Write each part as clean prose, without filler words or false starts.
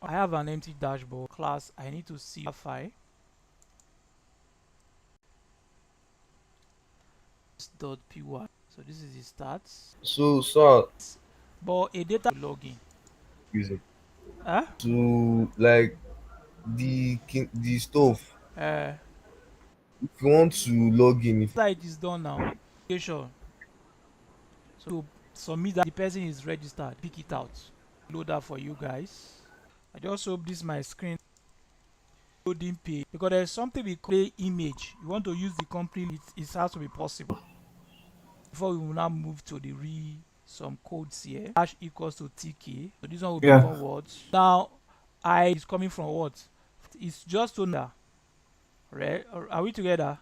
I have an empty dashboard class. I need to see a file .py. So this is the stats. So But a data login. use it Huh? to like the stuff. Uh, If you want to log in, if After it is done now, application. So to submit that the person is registered, pick it out, load that for you guys. I just hope this my screen loading page because there's something we call image. You want to use the company, it has to be possible. Before we will now move to the some codes here. Hash equals to tk. So this one will Yeah. become what? Now I is coming from what? It's just to now. Right? Are we together?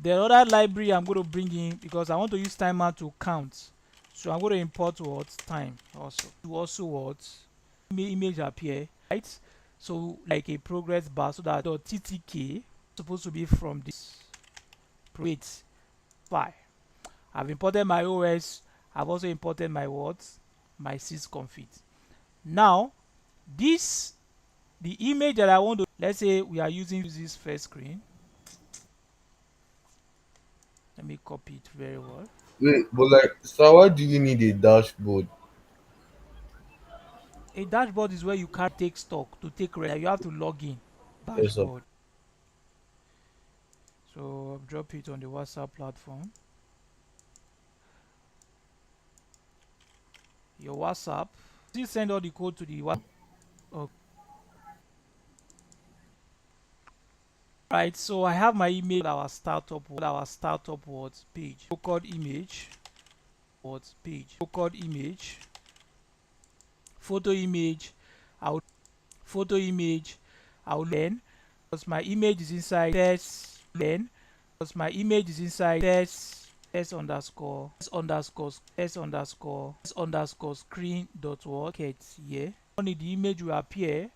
The other library I'm going to bring in because I want to use timer to count. So I'm going to import what time also. To also what image appear, right? So like a progress bar so that the ttk supposed to be from this wait file. I've imported my OS. I've also imported my what? My sysconfig. Now this the image that I want to, let's say we are using this first screen. Let me copy it very well. wait, but like, so why do you need a dashboard? A dashboard is where you can take stock to take you have to log in Yes, sir. dashboard. So I'll drop it on the WhatsApp platform. Your WhatsApp. Still send all the code to the WhatsApp. Okay. Right, so I have my email, our startup words page. Code image, words page. Code image, photo image. I'll photo image. I'll learn because my image is inside test learn because my image is inside test underscore screen dot what here. Only the image will appear.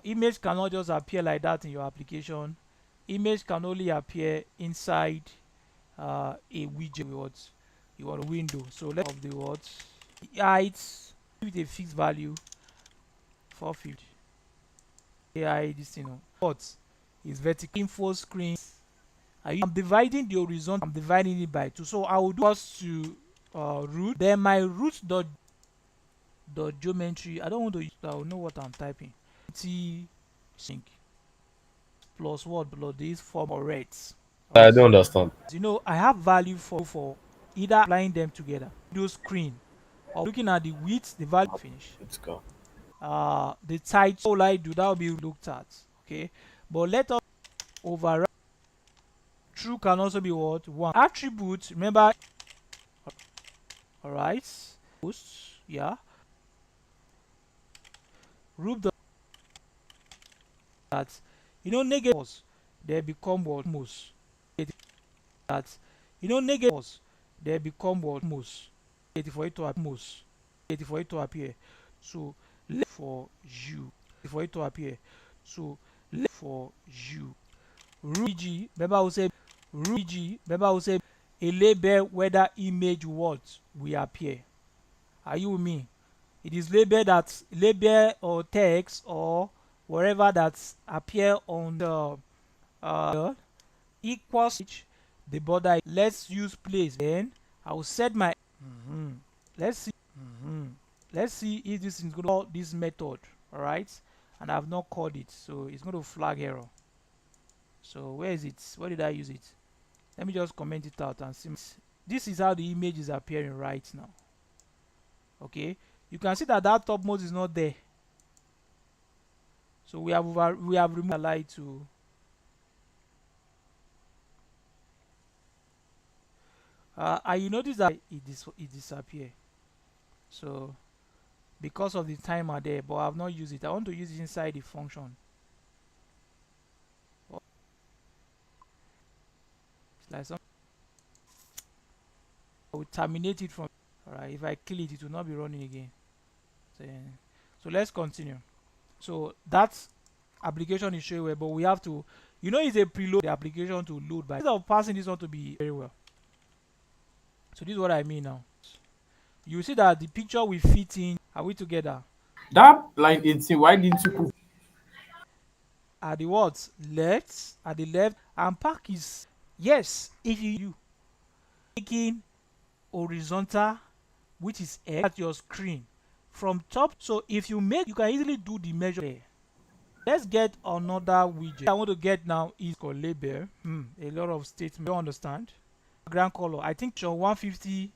Image cannot just appear like that in your application. Image can only appear inside a widget you want a window. So let's of the words height with a fixed value 450. AI this thing what is vertical info screen. I'm dividing the horizontal, I'm dividing it by 2. So I will do first to root, then my root dot geometry. I don't want to use, I will know what I'm typing. T sync plus what plus this form or rates. I don't understand. You know, I have value for either applying them together. Do screen or looking at the width, the value finish. Let's go. The title all I do that will be looked at. Okay, but let us override. True can also be what one attribute. Remember, all right. Post, yeah. Root that negative they become what most that negative they become what most for it to appear. So left for you for it to appear. So left for you. Root remember I will say remember I will say a label whether image what will appear. Are you with me? It is label or text or whatever that appear on the equals the border. Let's use place. Then I will set my let's see let's see if this is going to call this method. All right, and I have not called it, so it's going to flag error. So where is it? Where did I use it? Let me just comment it out and see. This is how the image is appearing right now. Okay, you can see that topmost is not there. So we have removed the light to and you notice that it disappear. So because of the timer there, but I have not used it. I want to use it inside the function. It's like some I will terminate it from. Alright, if I kill it, it will not be running again. So let's continue. So that application is showing well, but we have to, it's a preload the application to load by. Instead of passing this on to be very well. So this is what I mean now. You see that the picture will fit in. Are we together? That line 18, why didn't you put at the what left, at the left, and park is yes if you taking horizontal, which is X, at your screen from top. So if you make, you can easily do the measure there. Let's get another widget I want to get now is called label. A lot of statements, don't understand. Background color, I think show 150.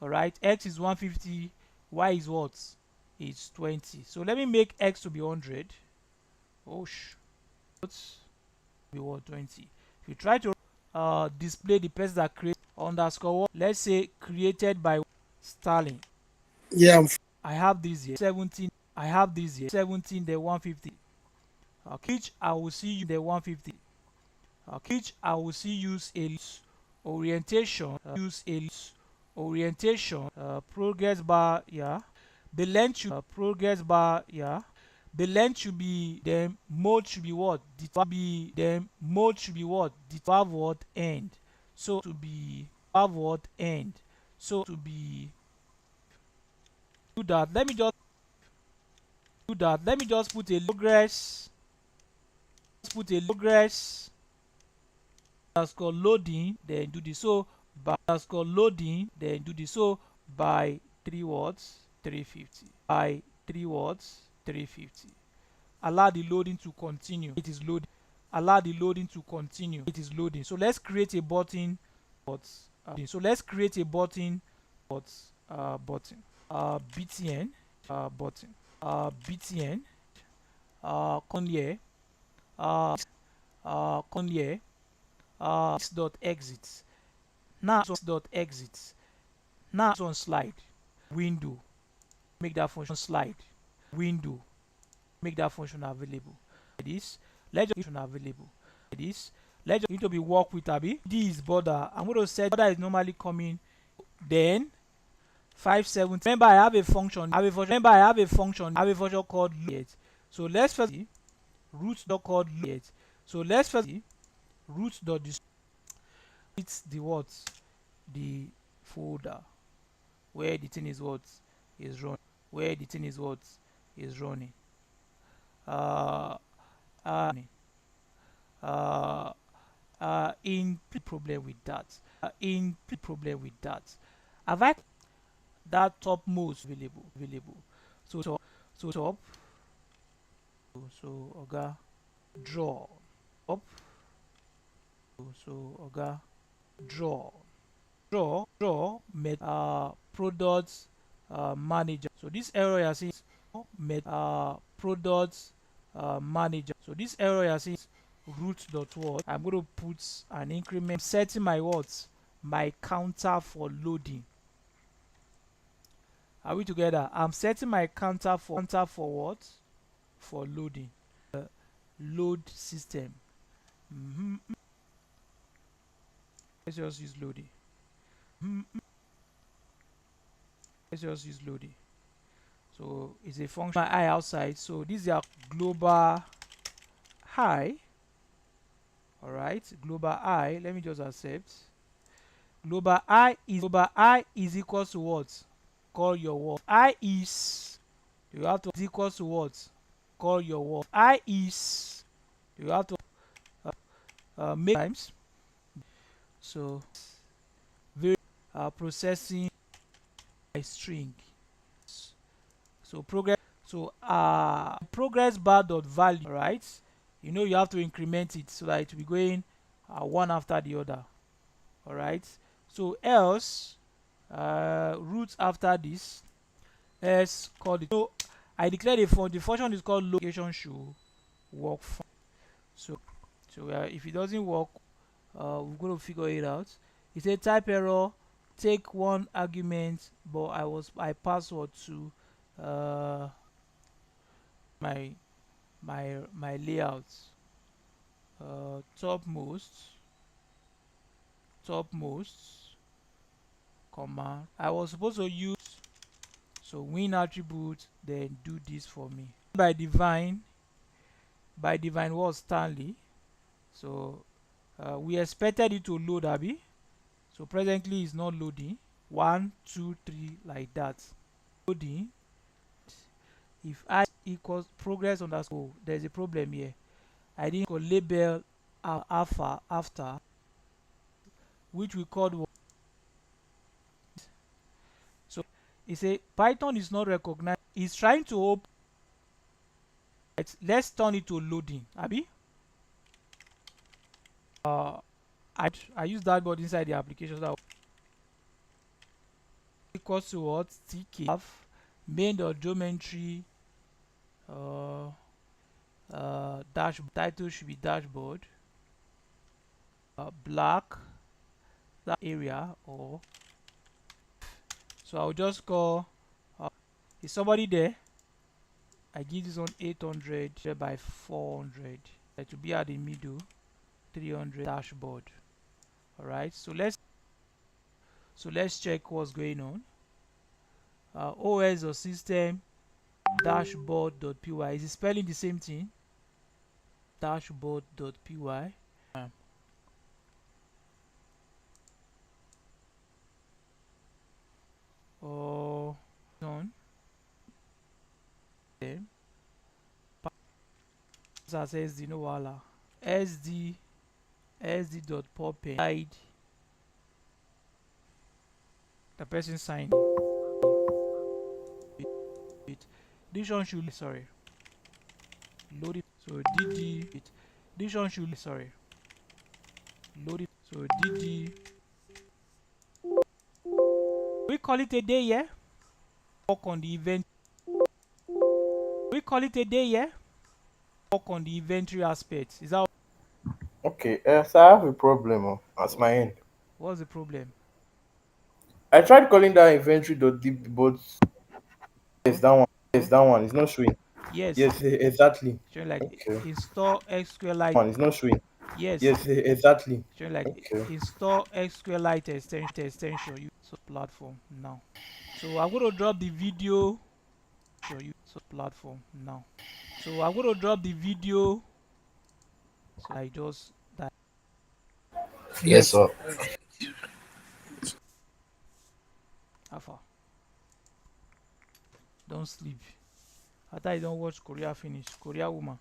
All right, X is 150, Y is what? It's 20. So let me make X to be 100. Oh be what? 20. If you try to display the person that created underscore what, let's say created by Starling. Yeah, I have this here 17. I have this here 17, the 150. Which I will see you the 150. Which I will see use a orientation, progress bar, yeah. The length should progress bar, yeah. The length should be, then mode should be what? The 12 word end. So to be 12 word end. So to be do that. Let me just put a progress. Underscore loading, then do this. So by underscore loading, then do this. So by 3 words, 350. By 3 words, 350. Allow the loading to continue. It is loading. Allow the loading to continue. It is loading. So let's create a button. So let's create a button. Button. BTN. Button. BTN. Conlier. Conlier. Dot exit. Now dot exit. Now on slide. Window. Make that function slide. Window. Make that function available. Like this. Let's just function available. Like this. Let's just need to be work with Abby. This border. I'm going to set border is normally coming. Then 570. Remember, I have a function. I have a function called load. So let's first see root dot called load. So let's first see root dot it's the what? The folder where the thing is what is running. Where the thing is what is running. Uh, uh, uh, in problem with that. Have I that topmost available? So top. So Oga draw up. So Oga draw met products manager. So this error you see met products manager. So this error you see root dot what. I'm going to put an increment. Setting my what, my counter for loading. Are we together? I'm setting my counter for what? For loading. Load system. Let's just use loading. Let's just use loading. So it's a function I outside. So this is a global high. All right, global I. Let me just accept. Global I is equals to what? Call your word. I is, you have to is equals to what? Call your word. I is, you have to make times. So very processing a string. So progress. So progress bar dot value. All right. You know you have to increment it so that it will be going one after the other. All right. So else root after this. S called it. So I declared the function is called location should work. So if it doesn't work, we're going to figure it out. It said type error. Take one argument, but I password to my layout. Topmost comma. I was supposed to use so win attribute, then do this for me. By divine was Stanley. So we expected it to load, Abby. So presently it's not loading. 1 2 3 like that. Loading. if I equals progress underscore, there's a problem here. I didn't call label alpha after, which we called what? So it say Python is not recognized. It's trying to open. Let's turn it to loading. Abi, I use that board inside the application that equals to what? tk main.geometry dash title should be dashboard, black that area, or so I'll just call is somebody there. I give this one 800 by 400 to be at the middle, 300 dashboard. All right, so let's check what's going on. OS or system dashboard.py, is it spelling the same thing? Dashboard.py. Or on them sd no wala sd.pop hide the person signing it. This one should sorry load it. So dd it. This one should sorry load it. So dd we call it a day, yeah. Work on the event. We call it a day, yeah. Work on the inventory aspect. Is that Okay, so I have a problem at my end. what's the problem? I tried calling that inventory.db, but yes, that one is not showing. Yes, Yes, exactly. showing like Okay, install SQLite. one is not showing. Yes, Yes, exactly. showing like Okay. install SQLite extension. You so platform now. So I'm going to drop the video. Show you so platform now. So I'm going to drop the video. So I just that Yes, sir. alpha. Don't sleep. After I don't watch Korea finish. Korea woman.